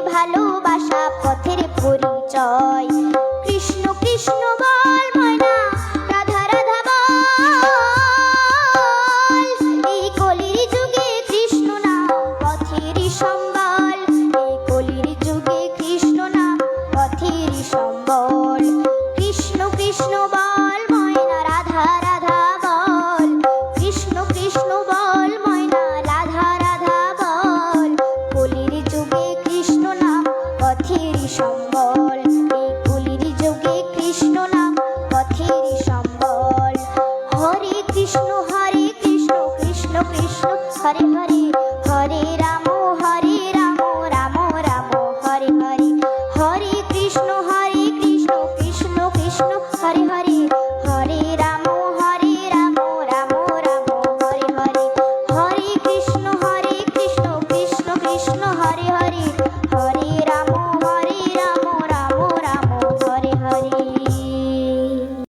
ভালোবাসা পথের পরিচয়। কৃষ্ণ কৃষ্ণ বল ময়না, রাধা রাধা বল। এই কলির যুগে কৃষ্ণ নাম পথের সম্বল। এই কলির যুগে কৃষ্ণ নাম পথের সম্বল। কৃষ্ণ কৃষ্ণ বল ময়না, রাধা রাধা বল। কৃষ্ণ কৃষ্ণ বল ময়না, রাধা রাধা বল। কলির যুগে কৃষ্ণ নাম পথের সম্বল। এই কলির যুগে কৃষ্ণ নাম পথের সম্বল। হরে কৃষ্ণ কৃষ্ণ কৃষ্ণ হরে হরে। হরে রাম রাম রাম হরে হরে। হরে কৃষ্ণ কৃষ্ণ কৃষ্ণ হরে